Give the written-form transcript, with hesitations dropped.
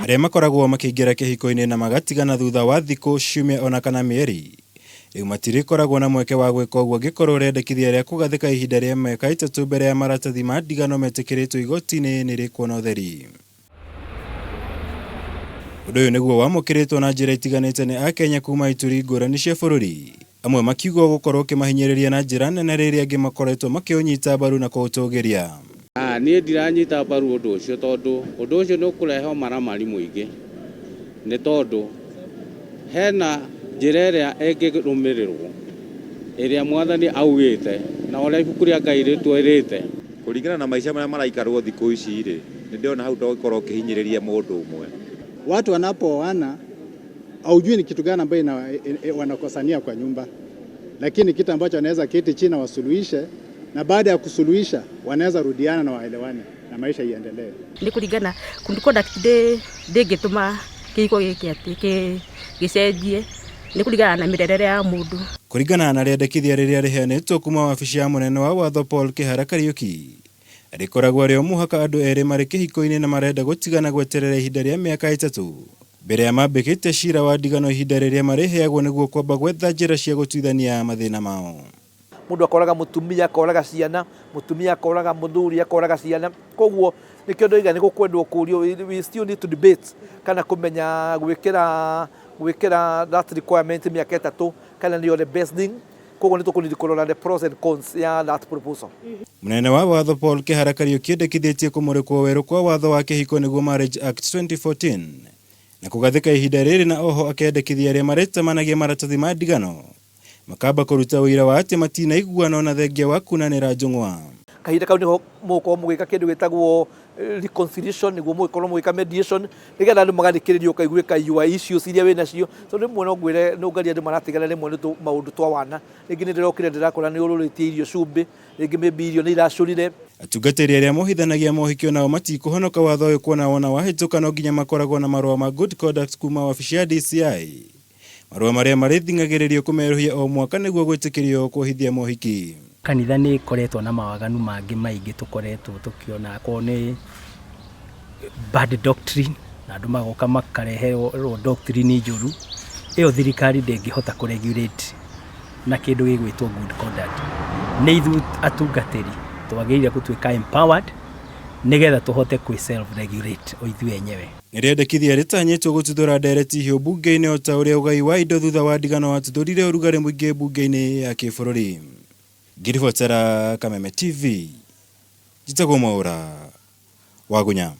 Arĩa makoragwo makĩingĩra kĩhiko-inĩ na magatigana thutha wa thikũ, ciumia ona kana mĩeri, rĩu matirĩkoragwo na mweke wa gwĩka ũguo angĩkorwo rĩendekithia rĩa kũgathĩka ihinda rĩa mĩaka 3 mbere ya maratathi ma ndigano metĩkĩrĩtwo igoti-inĩ nĩ rĩkuona ũtheri. Ũndũ ũyũ nĩguo wamũkĩrĩtwo na njĩra itiganĩte nĩ Akenya kuma ituri ngũrani cia bũrũri, amwe makiuga gũkorwo ũkĩmahinyĩrĩria na njĩra nene rĩrĩa angĩ makoretwo makĩũnyita mbaru na kũũtũgĩria. Niĩ ndiranyita mbaru ũndũ ũcio tondũ ũndũ ũcio nĩ ũkũrehe ũmaramari mũingĩ, nĩ tondũ hena njĩra ĩrĩa ĩngĩrũmĩrĩrwo ĩrĩa Mwathani augĩte na ũrĩa ibuku rĩa Ngai rĩtwĩrĩte. Kũringana na maica marĩa maraikarwo thikũ ici rĩ, nĩ ndĩona hau ndagĩkorwo ũkĩhinyĩrĩria mũndũ ũmwe. Watu wanapooana haujui ni kitu gani ambayo wanakosania kwa nyumba, lakini kitu ambacho wanaweza keti chini wasuluhishe, na baada ya kusuluhisha wanaweza rudiana na waelewane na maisha iendelee. Ni kuringana kundiko ndĩngĩtũma kĩhiko gĩkĩ atĩ gĩcenjie, ni kuringana na mĩrerere ya mũndũ. Kuringana na rĩendekithia rĩrĩa rĩheanĩtwo kuma wabici ya mũnene wa watho Paul Kĩhara Kariuki, rĩkoragwo rĩo mũhaka andũ erĩ marĩ kĩhiko-inĩ na marenda gũtigana gweterera ihinda rĩa mĩaka 3 mbere ya mambĩkĩte cira wa ndigano ihinda rĩrĩa marĩheagwo nĩguo kwamba gwetha njĩra cia gũtuithania mathĩna mao. Mũndũ akoraga mũtumia, akoraga ciana, mũtumia akoraga mũthuri, akoraga ciana. Koguo nĩkĩo ndoiga nĩ gũkwendwo kũrio, we still need to debate kana kũmenya gwĩkĩra that requirement mĩaka 3 kana nĩyo the best thing. Koguo nĩ tũkũnidi kũrora the pros and cons ya that proposal. Mũnene wa watho Paul Kĩhara Kariuki endekithĩtie kũmũrĩkwo werũ kwa watho wa kĩhiko nĩguo Marriage Act 2014 na kũgathĩka ihinda rĩrĩ, na oho akendekithia arĩa marĩtamanagia maratathi ma ndigano makamba kũruta ũira wa atĩ matinaiguana na thengia wa kunanĩra njũng'wa. Kahinda kau nĩho mũgũkorwo mũgĩka kĩndũ gĩtagwo reconciliation, nĩguo mũgĩkorwo mũgĩka mediation, nĩgetha andũ magathikĩrĩrio kaiguĩka your issues iria wĩ nacio. So rĩmwe no ngwĩre nũngaria andũ maratigana rĩmwe nĩ maũndũ twa wana, rĩngĩ nĩ ndĩrokire ndĩrakora nĩ ũrũrĩtie irio cumbĩ, rĩngĩ maybe irio nĩ iracũrire. Atungatĩri arĩa mohithanagia mohiki nao matikũhonoka watho ũyũ, kuona wona wahĩtũka no nginya makoragwo na marũa ma good conduct kuma wabici ya DCI, marũa marĩa marĩthingagĩrĩrio kũmerũhia o mwaka nĩguo gwĩtĩkĩrio kũhithia mohiki. Kanitha nĩ ĩkoretwo na mawaganu mangĩ maingĩ tũkoretwo tũkĩona, akorwo nĩ bad doctrine na andũ magoka makareherwo doctrine njũru. Ĩyo thirikari ndĩngĩhota kũregulate na kĩndũ gĩgwĩtwo good conduct. Nĩ ithuĩ atungatĩri twagĩrĩire gũtuĩka empowered nĩgetha tũhote kwĩ self regulate o ithuĩ enyewe. Nĩrĩendekithia rĩtanyĩtwo gũtuthũra ndereti hiũ bunge-inĩ o ta ũrĩa ũgai wa indo thutha wa ndigano watuthũrire ũrugarĩ mũingĩ bunge-inĩ ya kĩbũrũri. Ngiribotera Kameme TV, njitagwo Mwaũra wa Gunya.